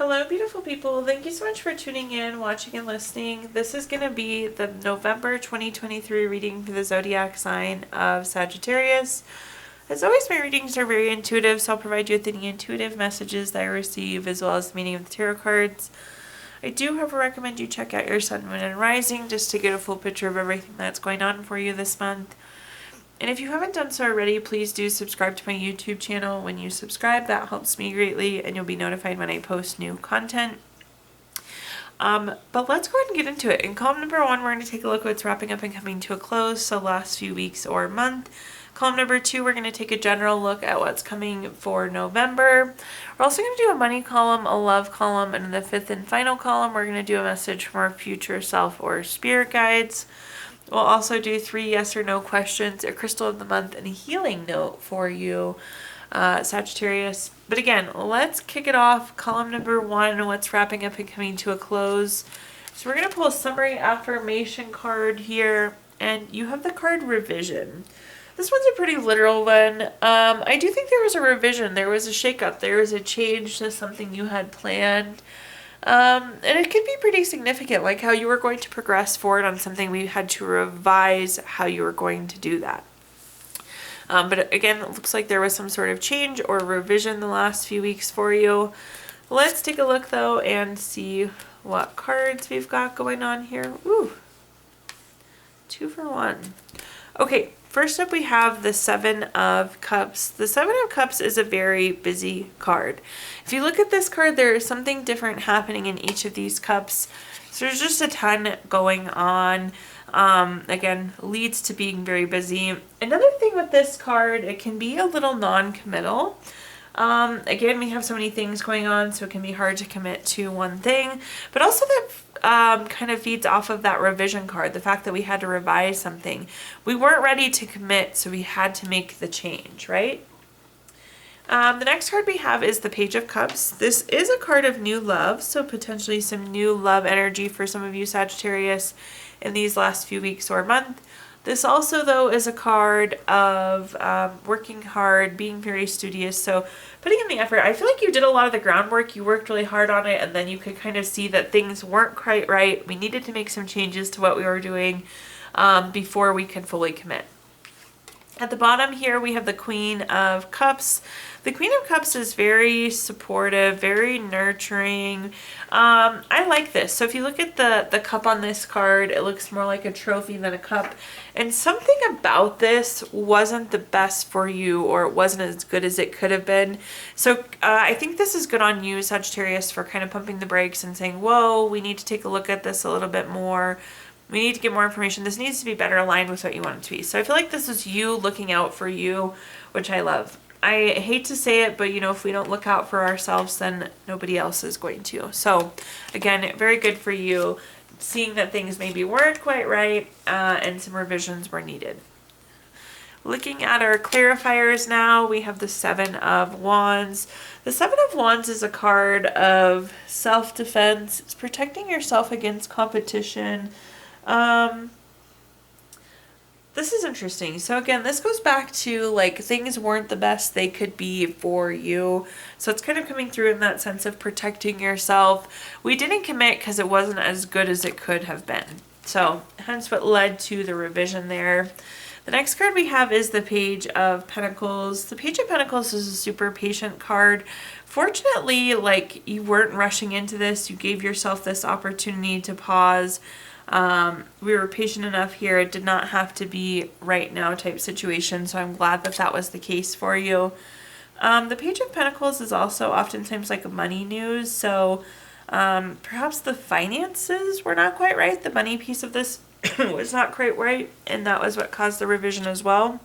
Hello, beautiful people. Thank you so much for tuning in, watching, and listening. This is going to be the November 2023 reading for the zodiac sign of Sagittarius. As always, my readings are very intuitive, so I'll provide you with any intuitive messages that I receive as well as the meaning of the tarot cards. I do, however, recommend you check out your sun, moon, and rising just to get a full picture of everything that's going on for you this month. And if you haven't done so already, please do subscribe to my YouTube channel. When you subscribe, that helps me greatly, and you'll be notified when I post new content. But let's go ahead and get into it. In column number 1, we're going to take a look at what's wrapping up and coming to a close, so last few weeks or month. Column number 2, we're going to take a general look at what's coming for November. We're also going to do a money column, a love column, and in the 5th and final column, we're going to do a message from our future self or spirit guides. We'll also do 3 yes or no questions, a crystal of the month, and a healing note for you, Sagittarius. But again, let's kick it off. Column number 1, what's wrapping up and coming to a close. So we're going to pull a summary affirmation card here, and you have the card revision. This one's a pretty literal one. I do think there was a revision. There was a shakeup. There was a change to something you had planned. And it could be pretty significant, like how you were going to progress forward on something. We had to revise how you were going to do that. But again, it looks like there was some sort of change or revision the last few weeks for you. Let's take a look though and see what cards we've got going on here. Ooh, 2 for 1. Okay. First up, we have the 7 of Cups. The 7 of Cups is a very busy card. If you look at this card, there is something different happening in each of these cups. So there's just a ton going on. Again, leads to being very busy. Another thing with this card, it can be a little non-committal. Again, we have so many things going on, so it can be hard to commit to one thing. But also that kind of feeds off of that revision card, the fact that we had to revise something. We weren't ready to commit, so we had to make the change, right? The next card we have is the Page of Cups. This is a card of new love, so potentially some new love energy for some of you Sagittarius in these last few weeks or month. This also, though, is a card of working hard, being very studious, so putting in the effort. I feel like you did a lot of the groundwork, you worked really hard on it, and then you could kind of see that things weren't quite right. We needed to make some changes to what we were doing before we could fully commit. At the bottom here, we have the Queen of Cups. The Queen of Cups is very supportive, very nurturing. I like this. So if you look at the cup on this card, it looks more like a trophy than a cup. And something about this wasn't the best for you, or it wasn't as good as it could have been. So I think this is good on you, Sagittarius, for kind of pumping the brakes and saying, whoa, we need to take a look at this a little bit more. We need to get more information. This needs to be better aligned with what you want it to be. So I feel like this is you looking out for you, which I love. I hate to say it, but you know, if we don't look out for ourselves, then nobody else is going to. So again, very good for you, seeing that things maybe weren't quite right and some revisions were needed. Looking at our clarifiers now, we have the 7 of Wands. The 7 of Wands is a card of self-defense. It's protecting yourself against competition. This is interesting. So again, this goes back to like things weren't the best they could be for you. So it's kind of coming through in that sense of protecting yourself. We didn't commit because it wasn't as good as it could have been. So hence what led to the revision there. The next card we have is the Page of Pentacles. The Page of Pentacles is a super patient card. Fortunately, like you weren't rushing into this. You gave yourself this opportunity to pause. We were patient enough here. It did not have to be right now type situation. So I'm glad that that was the case for you. The Page of Pentacles is also oftentimes like money news. So perhaps the finances were not quite right. The money piece of this was not quite right. And that was what caused the revision as well.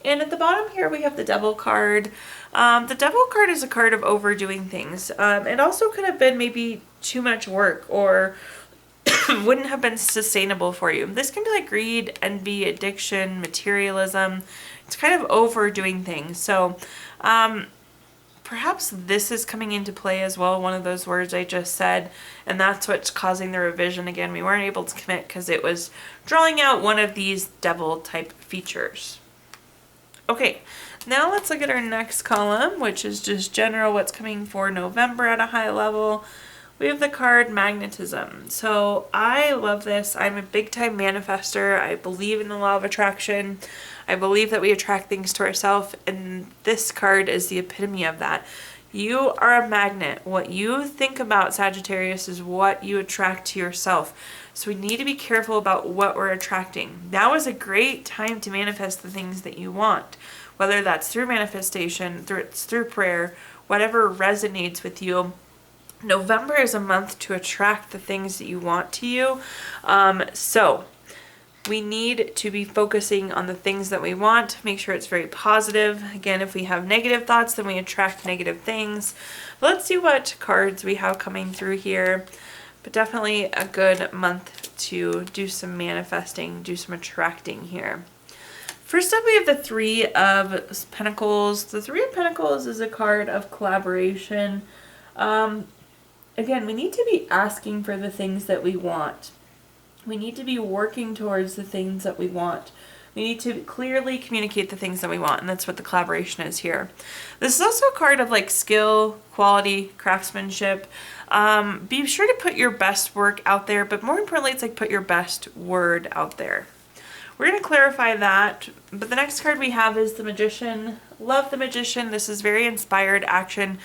And at the bottom here, we have the Devil card. The Devil card is a card of overdoing things. It also could have been maybe too much work or wouldn't have been sustainable for you. This can be like greed, envy, addiction, materialism. It's kind of overdoing things. So perhaps this is coming into play as well, one of those words I just said, and that's what's causing the revision. Again, we weren't able to commit because it was drawing out one of these devil type features. Okay, Now let's look at our next column, which is just general, what's coming for November at a high level. We have the card magnetism. So I love this. I'm a big time manifester. I believe in the law of attraction. I believe that we attract things to ourselves, and this card is the epitome of that. You are a magnet. What you think about, Sagittarius, is what you attract to yourself. So we need to be careful about what we're attracting. Now is a great time to manifest the things that you want, whether that's through manifestation, through prayer, whatever resonates with you. November is a month to attract the things that you want to you. So we need to be focusing on the things that we want. Make sure it's very positive. Again, if we have negative thoughts, then we attract negative things. But let's see what cards we have coming through here. But definitely a good month to do some manifesting, do some attracting here. First up, we have the Three of Pentacles. The Three of Pentacles is a card of collaboration. Again, we need to be asking for the things that we want. We need to be working towards the things that we want. We need to clearly communicate the things that we want, and that's what the collaboration is here. This is also a card of like skill, quality, craftsmanship. Be sure to put your best work out there, but more importantly, it's like put your best word out there. We're going to clarify that, but the next card we have is the Magician. Love the Magician. This is very inspired action.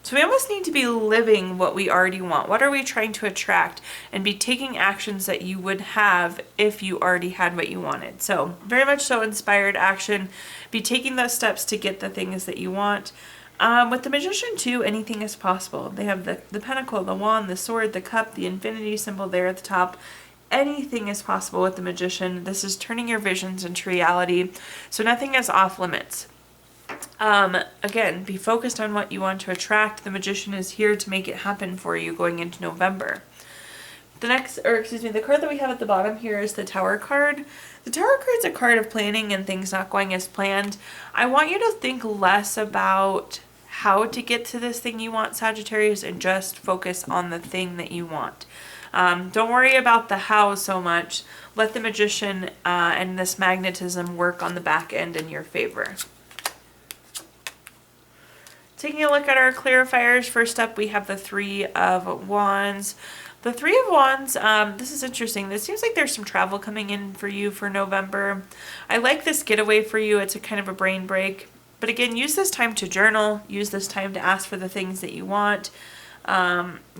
So we almost need to be living what we already want. What are we trying to attract? And be taking actions that you would have if you already had what you wanted. So very much so inspired action. Be taking those steps to get the things that you want. With the Magician too, anything is possible. They have the Pentacle, the Wand, the Sword, the Cup, the Infinity symbol there at the top. Anything is possible with the Magician. This is turning your visions into reality. So nothing is off limits. Again, be focused on what you want to attract. The Magician is here to make it happen for you going into November. The card that we have at the bottom here is the Tower card. The Tower card is a card of planning and things not going as planned. I want you to think less about how to get to this thing you want, Sagittarius, and just focus on the thing that you want. Don't worry about the how so much. Let the Magician and this magnetism work on the back end in your favor. Taking a look at our clarifiers, first up we have the Three of Wands. The Three of Wands, this is interesting. This seems like there's some travel coming in for you for November. I like this getaway for you. It's a kind of a brain break. But again, use this time to journal. Use this time to ask for the things that you want.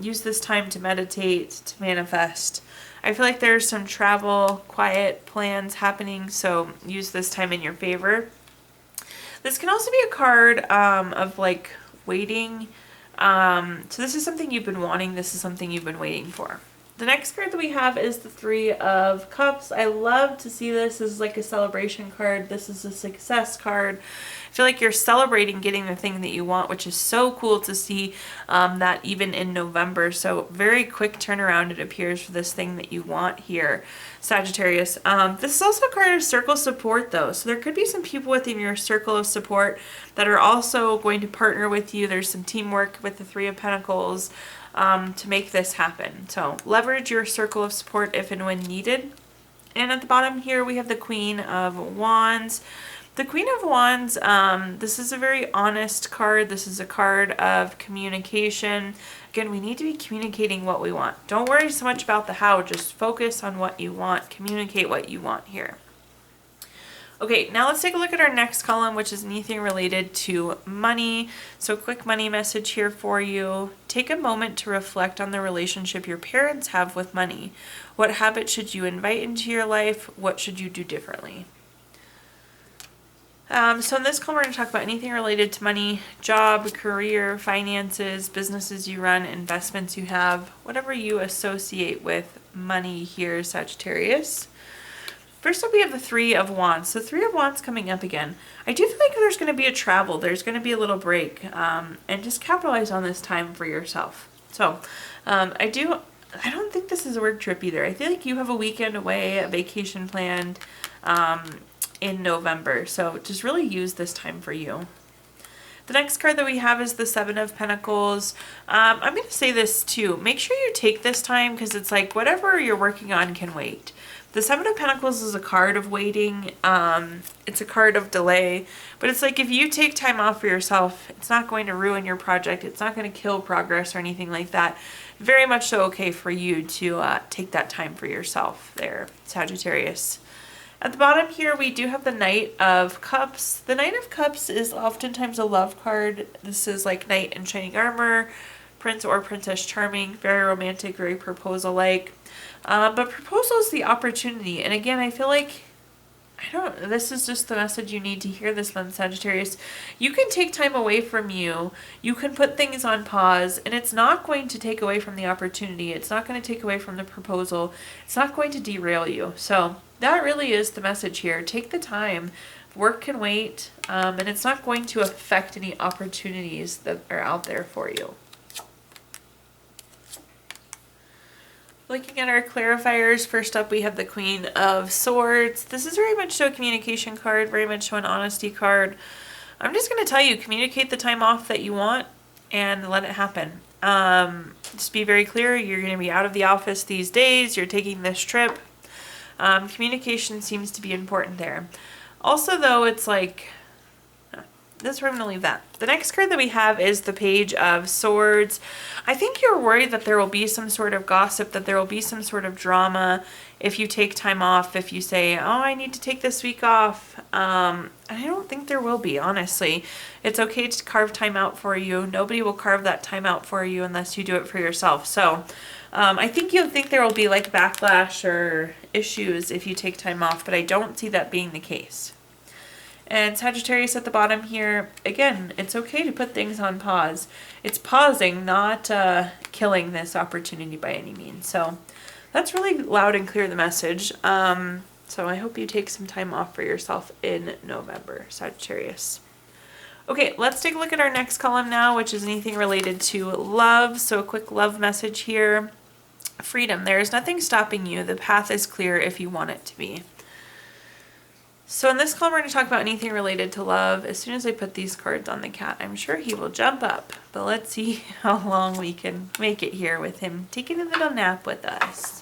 Use this time to meditate, to manifest. I feel like there's some travel, quiet plans happening, so use this time in your favor. This can also be a card of like waiting. So this is something you've been wanting. This is something you've been waiting for. The next card that we have is the Three of Cups. I love to see this as like a celebration card. This is a success card. I feel like you're celebrating getting the thing that you want, which is so cool to see that even in November. So very quick turnaround, it appears, for this thing that you want here, Sagittarius. This is also a card of circle support though. So there could be some people within your circle of support that are also going to partner with you. There's some teamwork with the Three of Pentacles to make this happen. So leverage your circle of support if and when needed. And at the bottom here we have the Queen of Wands. The Queen of Wands, this is a very honest card. This is a card of communication. Again, we need to be communicating what we want. Don't worry so much about the how, just focus on what you want. Communicate what you want here. Okay, now let's take a look at our next column, which is anything related to money. So quick money message here for you. Take a moment to reflect on the relationship your parents have with money. What habits should you invite into your life? What should you do differently? So in this column, we're going to talk about anything related to money, job, career, finances, businesses you run, investments you have, whatever you associate with money here, Sagittarius. First up, we have the Three of Wands. So Three of Wands coming up again. I do feel like there's going to be a travel. There's going to be a little break, and just capitalize on this time for yourself. So I don't think this is a work trip either. I feel like you have a weekend away, a vacation planned in November. So just really use this time for you. The next card that we have is the Seven of Pentacles. I'm going to say this too. Make sure you take this time because it's like whatever you're working on can wait. The Seven of Pentacles is a card of waiting. It's a card of delay. But it's like if you take time off for yourself, it's not going to ruin your project. It's not going to kill progress or anything like that. Very much so okay for you to take that time for yourself there, Sagittarius. At the bottom here, we do have the Knight of Cups. The Knight of Cups is oftentimes a love card. This is like Knight in Shining Armor, Prince or Princess Charming, very romantic, very proposal-like. But proposal is the opportunity. And again, I feel like, this is just the message you need to hear this month, Sagittarius. You can take time away from you. You can put things on pause, and it's not going to take away from the opportunity. It's not going to take away from the proposal. It's not going to derail you. So that really is the message here. Take the time. Work can wait, and it's not going to affect any opportunities that are out there for you. Looking at our clarifiers, first up we have the Queen of Swords. This is very much so a communication card, very much so an honesty card. I'm just going to tell you, communicate the time off that you want and let it happen. Just be very clear, you're going to be out of the office these days, you're taking this trip. Communication seems to be important there. Also though, it's like, that's where I'm going to leave that. The next card that we have is the Page of Swords. I think you're worried that there will be some sort of gossip, that there will be some sort of drama if you take time off, if you say, oh, I need to take this week off. I don't think there will be, honestly. It's okay to carve time out for you. Nobody will carve that time out for you unless you do it for yourself. So I think you'll think there will be like backlash or issues if you take time off, but I don't see that being the case. And Sagittarius at the bottom here, again, it's okay to put things on pause. It's pausing, not killing this opportunity by any means. So that's really loud and clear, the message. So I hope you take some time off for yourself in November, Sagittarius. Okay, let's take a look at our next column now, which is anything related to love. So a quick love message here. Freedom. There is nothing stopping you. The path is clear if you want it to be. So in this column, we're going to talk about anything related to love. As soon as I put these cards on the cat, I'm sure he will jump up. But let's see how long we can make it here with him taking a little nap with us.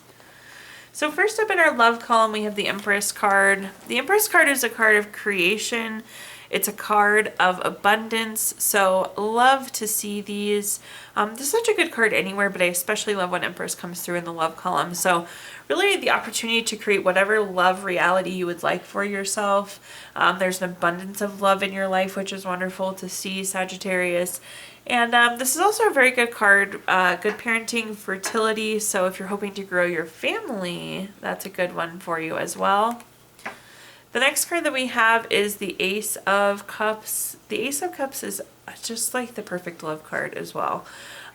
So first up in our love column, we have the Empress card. The Empress card is a card of creation. It's a card of abundance, so love to see these. This is such a good card anywhere, but I especially love when Empress comes through in the love column. So really the opportunity to create whatever love reality you would like for yourself. There's an abundance of love in your life, which is wonderful to see, Sagittarius. And this is also a very good card, good parenting, fertility. So if you're hoping to grow your family, that's a good one for you as well. The next card that we have is the Ace of Cups. The Ace of Cups is just like the perfect love card as well.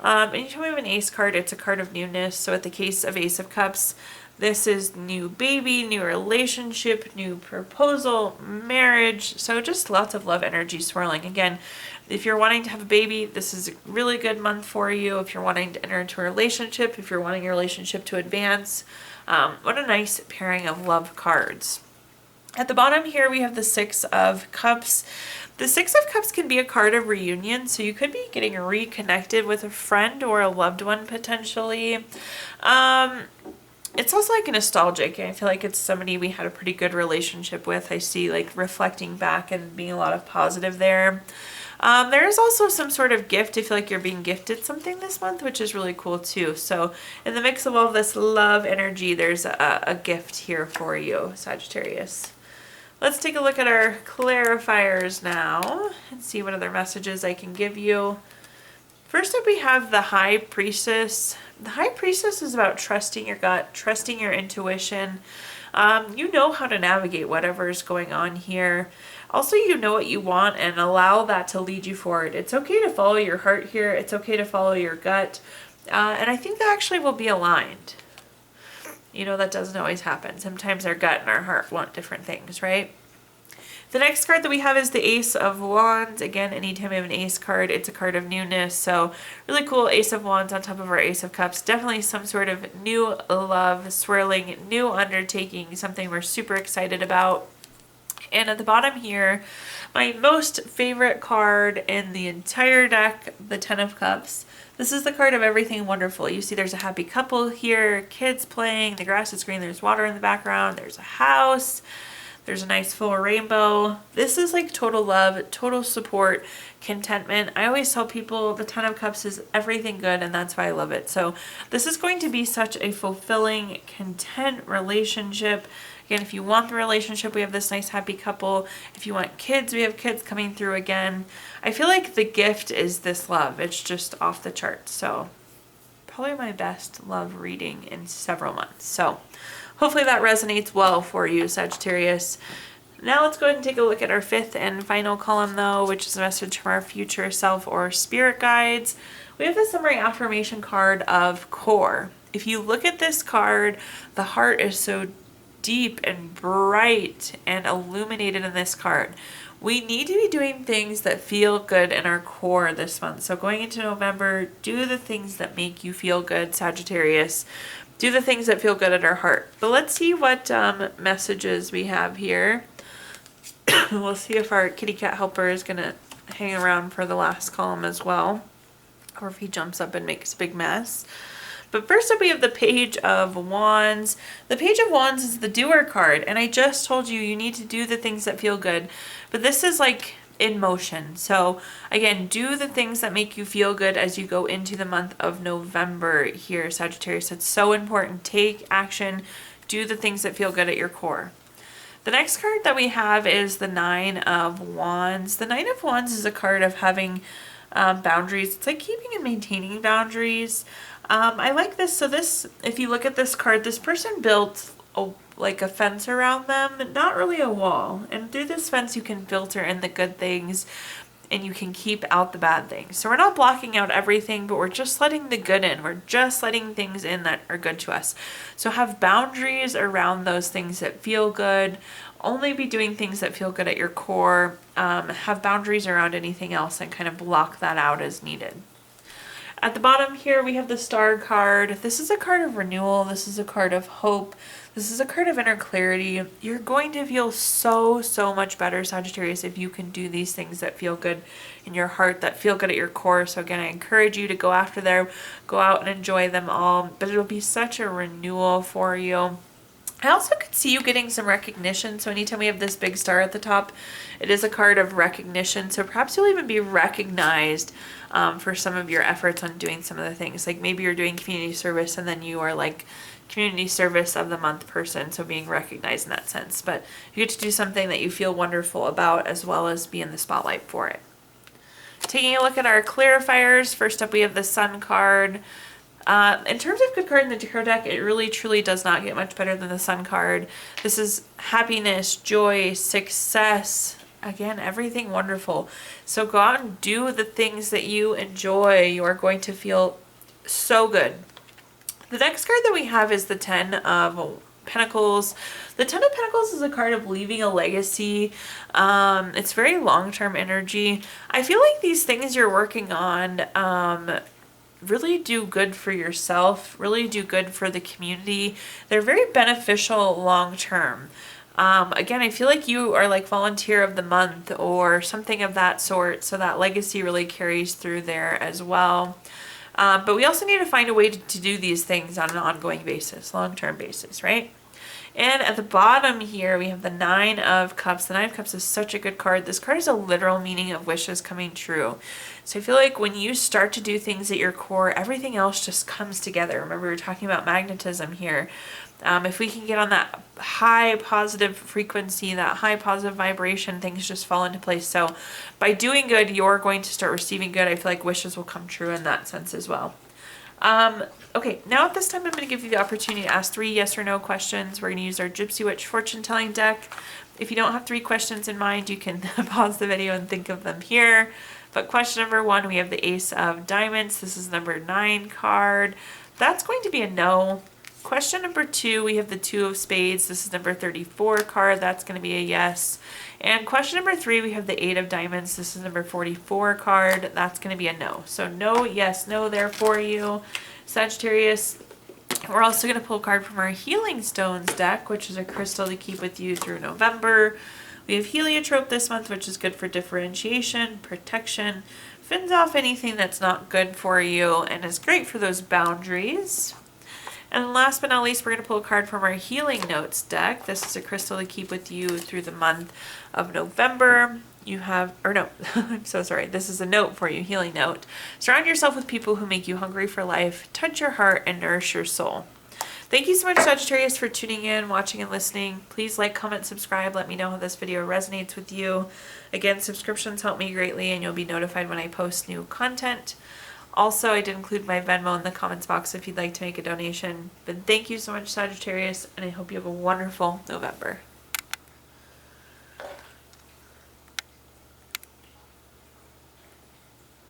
Anytime we have an Ace card, it's a card of newness. So at the case of Ace of Cups, this is new baby, new relationship, new proposal, marriage. So just lots of love energy swirling. Again, if you're wanting to have a baby, this is a really good month for you. If you're wanting to enter into a relationship, if you're wanting your relationship to advance, what a nice pairing of love cards. At the bottom here, we have the Six of Cups. The Six of Cups can be a card of reunion, so you could be getting reconnected with a friend or a loved one potentially. It's also like nostalgic. I feel like it's somebody we had a pretty good relationship with. I see like reflecting back and being a lot of positive there. There is also some sort of gift. I feel like you're being gifted something this month, which is really cool too. So in the mix of all of this love energy, there's a gift here for you, Sagittarius. Let's take a look at our clarifiers now and see what other messages I can give you. First up, we have the High Priestess. The High Priestess is about trusting your gut, trusting your intuition. You know how to navigate whatever is going on here. Also, you know what you want and allow that to lead you forward. It's okay to follow your heart here. It's okay to follow your gut. And I think that actually will be aligned. You know, that doesn't always happen. Sometimes our gut and our heart want different things, right? The next card that we have is the Ace of Wands. Again, anytime we have an Ace card, it's a card of newness. So really cool Ace of Wands on top of our Ace of Cups. Definitely some sort of new love swirling, new undertaking, something we're super excited about. And at the bottom here, my most favorite card in the entire deck, the Ten of Cups. This is the card of everything wonderful. You see there's a happy couple here, kids playing, the grass is green, there's water in the background, there's a house, there's a nice full rainbow. This is like total love, total support, contentment. I always tell people the Ten of Cups is everything good, and that's why I love it. So this is going to be such a fulfilling, content relationship. Again, if you want the relationship, we have this nice happy couple. If you want kids, we have kids coming through again. I feel like the gift is this love. It's just off the charts. So probably my best love reading in several months. So hopefully that resonates well for you, Sagittarius. Now let's go ahead and take a look at our fifth and final column though, which is a message from our future self or spirit guides. We have the summary affirmation card of core. If you look at this card, the heart is so deep and bright and illuminated in this card. We need to be doing things that feel good in our core this month. So going into November, do the things that make you feel good, Sagittarius. Do the things that feel good at our heart. But let's see what messages we have here. We'll see if our kitty cat helper is going to hang around for the last column as well, or if he jumps up and makes a big mess. But first up, we have the Page of Wands. The Page of Wands is the doer card, and I just told you, you need to do the things that feel good. But this is like in motion. So again, do the things that make you feel good as you go into the month of November here, Sagittarius. It's so important. Take action. Do the things that feel good at your core. The next card that we have is the Nine of Wands. The Nine of Wands is a card of having boundaries. It's like keeping and maintaining boundaries. I like this. So this, if you look at this card, this person built like a fence around them, not really a wall. And through this fence, you can filter in the good things and you can keep out the bad things. So we're not blocking out everything, but we're just letting the good in. We're just letting things in that are good to us. So have boundaries around those things that feel good. Only be doing things that feel good at your core. Have boundaries around anything else and kind of block that out as needed. At the bottom here, we have the Star card. This is a card of renewal. This is a card of hope. This is a card of inner clarity. You're going to feel so much better, Sagittarius, if you can do these things that feel good in your heart, that feel good at your core. So again, I encourage you to go after them, go out and enjoy them all. But it'll be such a renewal for you. I also could see you getting some recognition. So anytime we have this big star at the top, it is a card of recognition. So perhaps you'll even be recognized for some of your efforts on doing some of the things. Like maybe you're doing community service and then you are like community service of the month person. So being recognized in that sense. But you get to do something that you feel wonderful about as well as be in the spotlight for it. Taking a look at our clarifiers. First up, we have the Sun card. In terms of good card in the tarot deck, it really truly does not get much better than the Sun card. This is happiness, joy, success, again, everything wonderful. So go out and do the things that you enjoy. You are going to feel so good. The next card that we have is the Ten of Pentacles. The Ten of Pentacles is a card of leaving a legacy. It's very long-term energy. I feel like these things you're working on really do good for yourself, really do good for the community. They're very beneficial long term. Again, I feel like you are like volunteer of the month or something of that sort, so that legacy really carries through there as well. But we also need to find a way to do these things on an ongoing basis, long-term basis, right? And at the bottom here, we have the Nine of Cups. The Nine of Cups is such a good card. This card is a literal meaning of wishes coming true. So I feel like when you start to do things at your core, everything else just comes together. Remember, we were talking about magnetism here. If we can get on that high positive frequency, that high positive vibration, things just fall into place. So by doing good, you're going to start receiving good. I feel like wishes will come true in that sense as well. Okay, now at this time, I'm going to give you the opportunity to ask 3 yes or no questions. We're going to use our Gypsy Witch fortune telling deck. If you don't have 3 questions in mind, you can pause the video and think of them here. But question number 1, we have the Ace of Diamonds. This is number 9 card. That's going to be a no. Question number 2, we have the Two of Spades. This is number 34 card. That's going to be a yes. And question number 3, we have the Eight of Diamonds. This is number 44 card. That's going to be a no. So no, yes, no there for you, Sagittarius. We're also going to pull a card from our Healing Stones deck, which is a crystal to keep with you through November. We have heliotrope this month, which is good for differentiation, protection, fends off anything that's not good for you, and is great for those boundaries. And last but not least, we're going to pull a card from our Healing Notes deck. This is a crystal to keep with you through the month of November. You have, or no, I'm so sorry. This is a note for you, Healing Note. Surround yourself with people who make you hungry for life, touch your heart, and nourish your soul. Thank you so much, Sagittarius, for tuning in, watching, and listening. Please like, comment, subscribe. Let me know how this video resonates with you. Again, subscriptions help me greatly, and you'll be notified when I post new content. Also, I did include my Venmo in the comments box if you'd like to make a donation. But thank you so much, Sagittarius, and I hope you have a wonderful November.